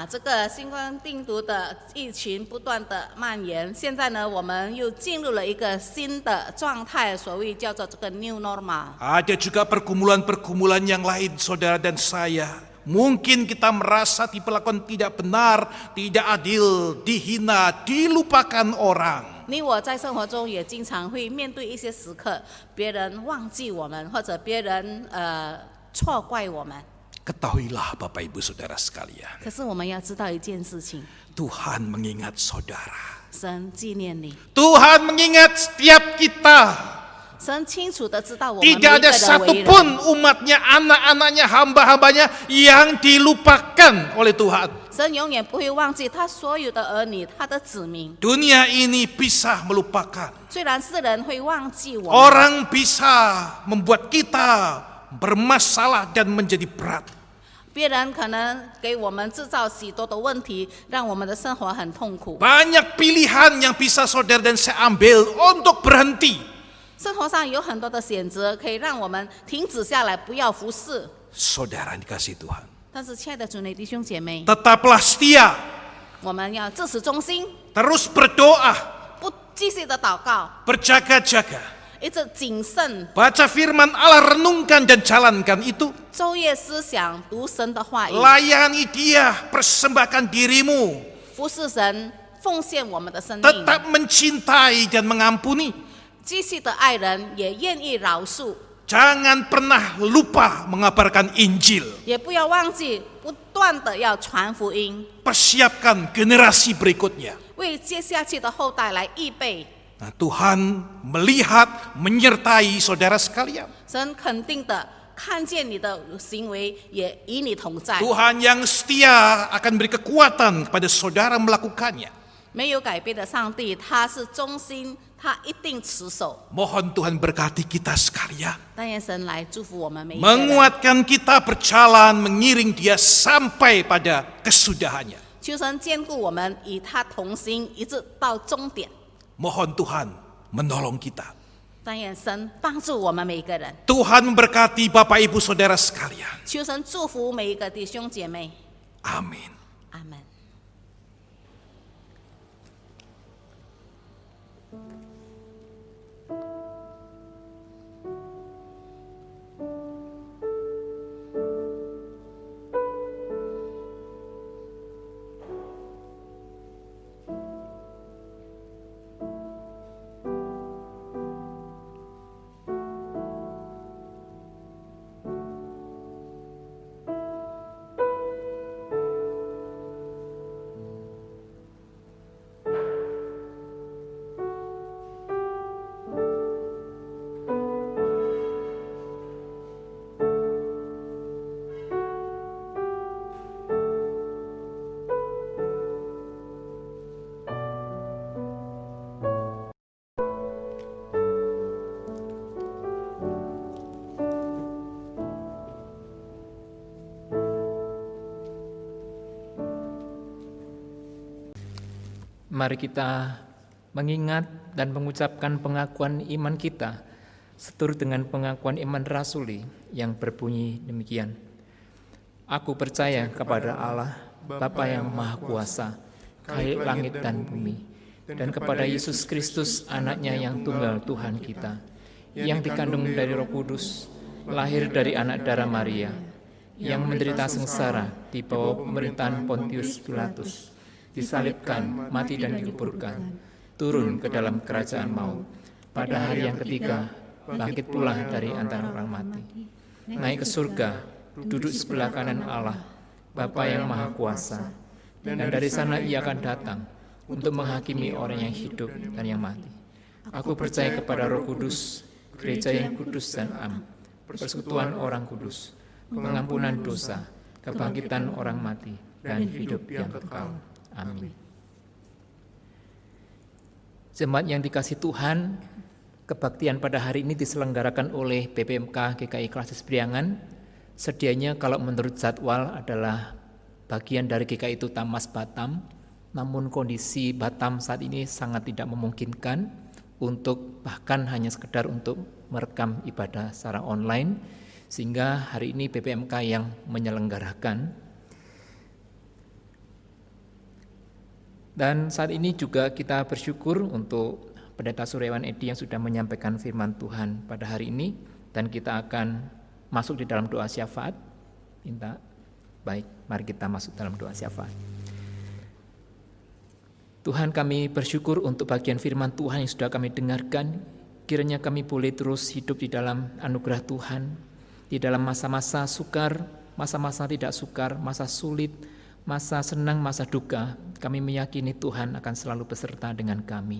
这个新冠病毒的疫情不断的蔓延，现在呢，我们又进入了一个新的状态，所谓叫做这个 new normal。 Ada juga pergumulan-pergumulan yang lain, saudara dan saya. Mungkin kita merasa diperlakukan tidak benar, tidak adil, dihina, dilupakan orang. 你我在生活中也经常会面对一些时刻，别人忘记我们，或者别人错怪我们。 Ketahuilah Bapak Ibu Saudara sekalian, 可是我们要知道一件事情， Tuhan mengingat saudara. 神纪念你， Tuhan mengingat setiap kita. 神清楚的知道我们每一 Tidak 个 ada 的为 satupun 人。 umatnya, anak-anaknya, hamba-hambanya yang dilupakan oleh Tuhan. 神永远不会忘记他所有的儿女，他的子民。 Dunia ini bisa melupakan. 虽然世人会忘记我们， Orang bisa membuat kita bermasalah dan menjadi berat. 别人可能给我们制造许多的问题，让我们的生活很痛苦。 Banyak pilihan yang bisa saudara dan saya ambil untuk berhenti. 生活上有很多的选择，可以让我们停止下来，不要服侍。 Saudara dikasih Tuhan, 但是，亲爱的主内弟兄姐妹， tetaplah setia, 我们要自始忠心， terus berdoa, 不继续的祷告， berjaga-jaga. 一直谨慎， Baca firman Allah, renungkan dan jalankan itu. 昼夜思想，读神的话语， Layani dia, persembahkan dirimu. 服侍神，奉献我们的生命， Tetap mencintai dan mengampuni. 继续的爱人，也愿意饶恕， Jangan pernah lupa mengabarkan Injil. 也不要忘记不断的要传福音， Persiapkan generasi berikutnya. 为接下去的后代来预备。 Nah, Tuhan melihat, menyertai saudara sekalian. 神肯定的看见你的行为，也与你同在。 Tuhan yang setia akan beri kekuatan kepada saudara melakukannya. 没有改变的上帝，他是忠心，他一定持守。 Mohon Tuhan berkati kita sekalian. 但愿神来祝福我们每一个人， Menguatkan kita berjalan mengiring dia sampai pada kesudahannya. 求神兼顾我们，与他同行，一直到终点。 Mohon Tuhan menolong kita. 但愿神帮助我们每一个人， Tuhan memberkati Bapak Ibu Saudara sekalian. 求神祝福每一个弟兄姐妹。 Amin. 阿门。Mari kita mengingat dan mengucapkan pengakuan iman kita seturut dengan pengakuan iman rasuli yang berbunyi demikian. Aku percaya kepada Allah, Bapa yang Maha Kuasa, Khalik langit dan bumi, dan kepada Yesus Kristus, Anaknya yang tunggal Tuhan kita, yang dikandung dari Roh Kudus, lahir dari anak darah Maria, yang menderita sengsara di bawah pemerintahan Pontius Pilatus, disalibkan, mati dan dikuburkan, turun ke dalam kerajaan maut. Pada hari yang ketiga, bangkit pula dari antara orang mati, naik ke surga, duduk sebelah kanan Allah, Bapa yang Maha Kuasa, dan dari sana Ia akan datang untuk menghakimi orang yang hidup dan yang mati. Aku percaya kepada Roh Kudus, gereja yang kudus dan am, persekutuan orang kudus, pengampunan dosa, kebangkitan orang mati, dan hidup yang kekal. Amin. Jemaat yang dikasihi Tuhan, kebaktian pada hari ini diselenggarakan oleh BPMK GKI Klasis Priangan. Sedianya kalau menurut jadwal adalah bagian dari GKI itu Tamas Batam, namun kondisi Batam saat ini sangat tidak memungkinkan untuk bahkan hanya sekedar untuk merekam ibadah secara online, sehingga hari ini BPMK yang menyelenggarakan. Dan saat ini juga kita bersyukur untuk Pendeta Suryawan Edi yang sudah menyampaikan firman Tuhan pada hari ini, dan kita akan masuk di dalam doa syafaat. Baik, mari kita masuk dalam doa syafaat. Tuhan, kami bersyukur untuk bagian firman Tuhan yang sudah kami dengarkan. Kiranya kami boleh terus hidup di dalam anugerah Tuhan, di dalam masa-masa sukar, masa-masa tidak sukar, masa sulit, masa senang, masa duka. Kami meyakini Tuhan akan selalu beserta dengan kami.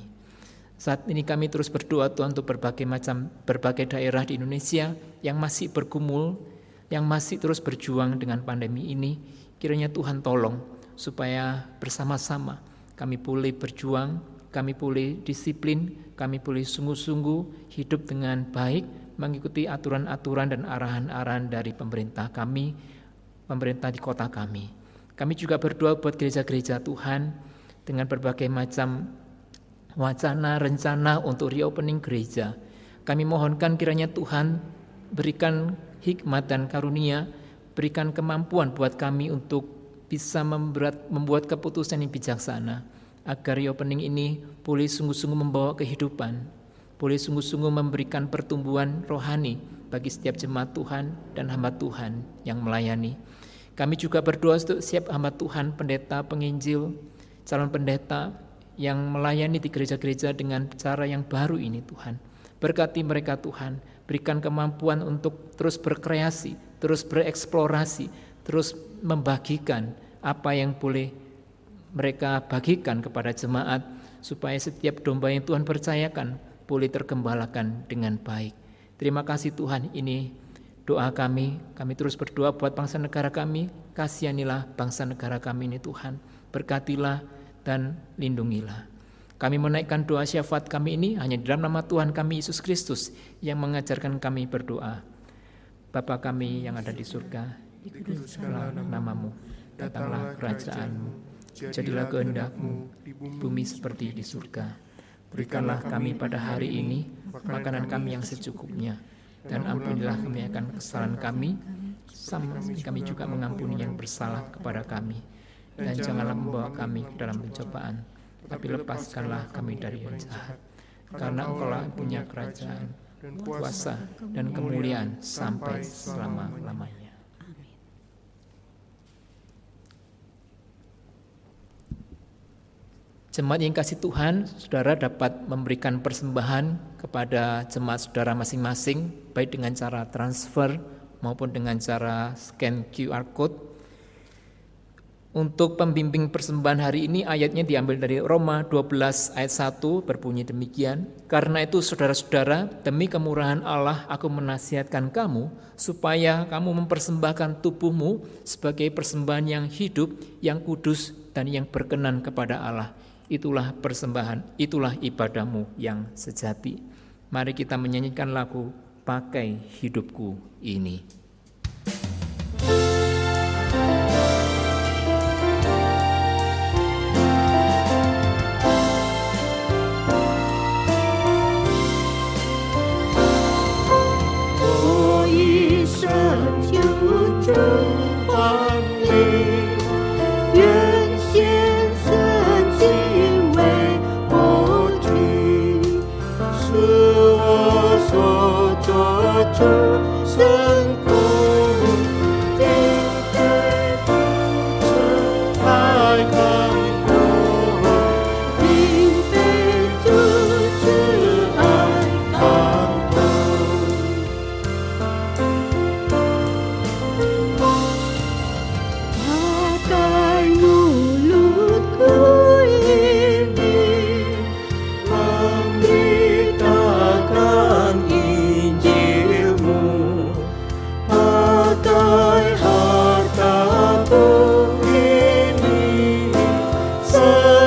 Saat ini kami terus berdoa Tuhan untuk berbagai daerah di Indonesia yang masih bergumul, yang masih terus berjuang dengan pandemi ini. Kiranya Tuhan tolong supaya bersama-sama kami boleh berjuang, kami boleh disiplin, kami boleh sungguh-sungguh hidup dengan baik, mengikuti aturan-aturan dan arahan-arahan dari pemerintah kami, pemerintah di kota kami. Kami juga berdoa buat gereja-gereja Tuhan dengan berbagai macam wacana, rencana untuk reopening gereja. Kami mohonkan kiranya Tuhan berikan hikmat dan karunia, berikan kemampuan buat kami untuk bisa membuat keputusan yang bijaksana, agar reopening ini boleh sungguh-sungguh membawa kehidupan, boleh sungguh-sungguh memberikan pertumbuhan rohani bagi setiap jemaat Tuhan dan hamba Tuhan yang melayani. Kami juga berdoa untuk setiap hamba Tuhan, pendeta, penginjil, calon pendeta yang melayani di gereja-gereja dengan cara yang baru ini Tuhan. Berkati mereka Tuhan, berikan kemampuan untuk terus berkreasi, terus bereksplorasi, terus membagikan apa yang boleh mereka bagikan kepada jemaat, supaya setiap domba yang Tuhan percayakan boleh tergembalakan dengan baik. Terima kasih Tuhan, ini doa kami terus berdoa buat bangsa negara kami. Kasihanilah bangsa negara kami ini Tuhan, berkatilah dan lindungilah. Kami menaikkan doa syafaat kami ini hanya di dalam nama Tuhan kami Yesus Kristus yang mengajarkan kami berdoa. Bapa kami yang ada di surga, dikuduskanlah namamu, datanglah kerajaan-Mu, jadilah kehendak-Mu di bumi seperti di surga. Berikanlah kami pada hari ini makanan kami yang secukupnya, dan ampunilah kami akan kesalahan kami, sama seperti kami juga mengampuni yang bersalah kepada kami. Dan janganlah membawa kami ke dalam pencobaan, tapi lepaskanlah kami dari yang jahat. Karena Engkau-lah punya kerajaan, kuasa, dan kemuliaan sampai selama-lamanya. Jemaat yang kasih Tuhan, saudara dapat memberikan persembahan kepada jemaat saudara masing-masing, baik dengan cara transfer maupun dengan cara scan QR Code. Untuk pembimbing persembahan hari ini ayatnya diambil dari Roma 12 ayat 1 berbunyi demikian. Karena itu saudara-saudara, demi kemurahan Allah aku menasihatkan kamu supaya kamu mempersembahkan tubuhmu sebagai persembahan yang hidup, yang kudus dan yang berkenan kepada Allah. Itulah persembahan, itulah ibadahmu yang sejati. Mari kita menyanyikan lagu Pakai Hidupku Ini. 主神功，定会复制爱感动，并被主之爱感动。Pakai mulutku ini memberitakan Injilmu, pakai hartaku ini seluruhnya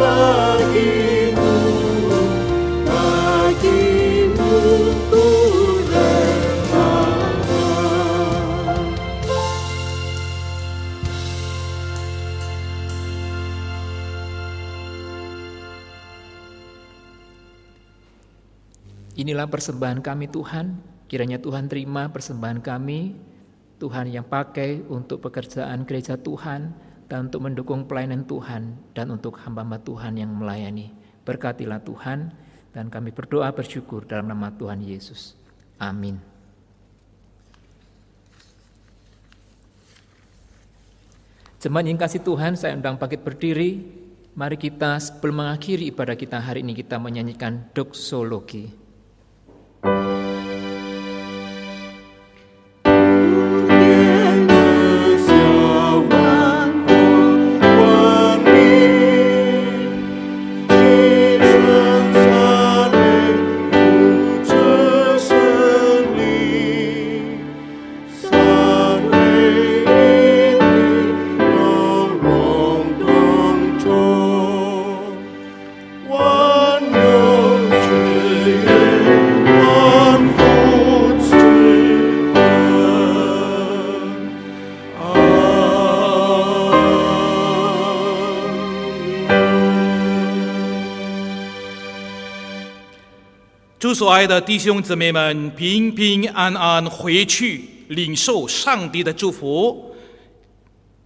bagimu, bagimu ku relakan. Inilah persembahan kami Tuhan, kiranya Tuhan terima persembahan kami, Tuhan yang pakai untuk pekerjaan gereja Tuhan, dan untuk mendukung pelayanan Tuhan, dan untuk hamba-hamba Tuhan yang melayani. Berkatilah Tuhan, dan kami berdoa bersyukur dalam nama Tuhan Yesus. Amin. Jemaat yang kasih Tuhan, saya undang bangkit berdiri. Mari kita sebelum mengakhiri ibadah kita hari ini, kita menyanyikan doksologi.主所爱的弟兄姊妹们，平平安安回去，领受上帝的祝福。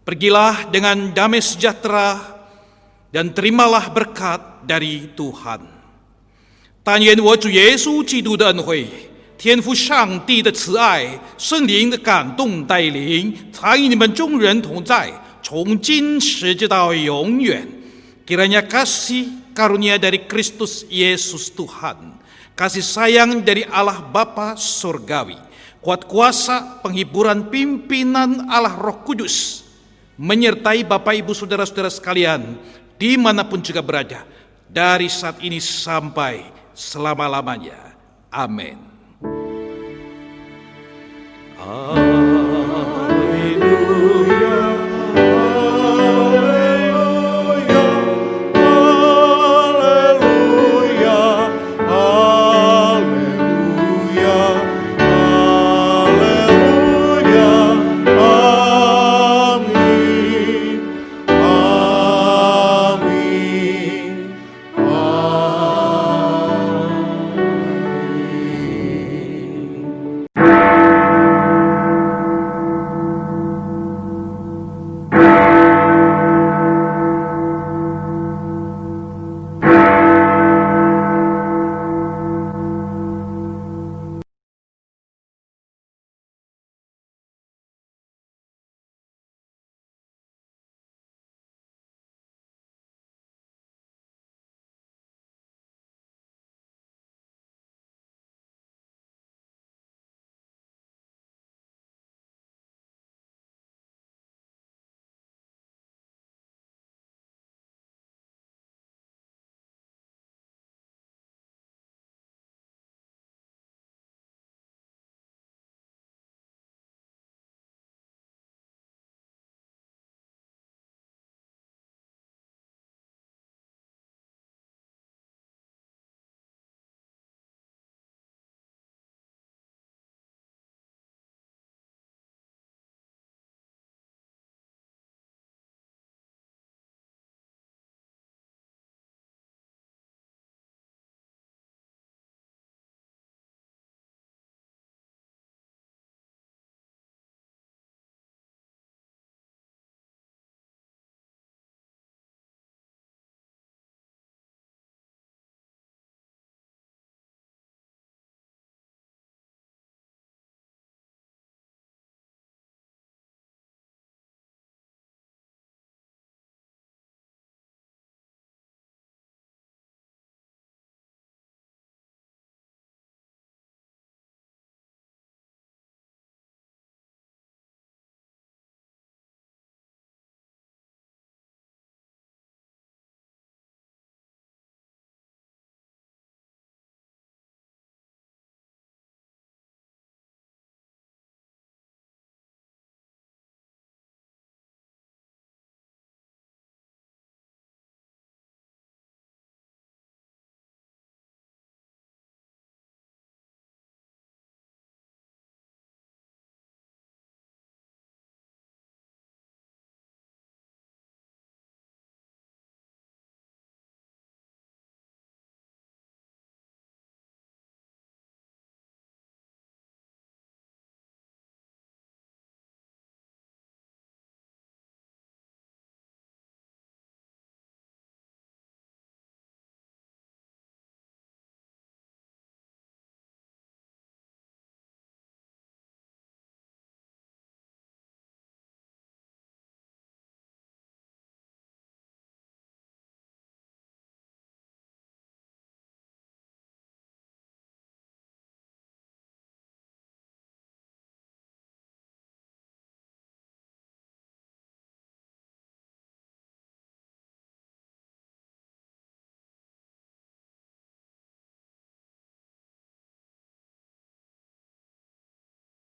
Pergilah dengan damai sejahtera dan terimalah berkat dari Tuhan。但愿我主耶稣基督的恩惠、天父上帝的慈爱、圣灵的感动带领，常与你们众人同在，从今时直到永远。Kiranya kasih karunia dari Kristus Yesus Tuhan, kasih sayang dari Allah Bapa Surgawi, kuat kuasa penghiburan pimpinan Allah Roh Kudus, menyertai Bapak Ibu Saudara-saudara sekalian, dimanapun juga berada, dari saat ini sampai selama-lamanya. Amin.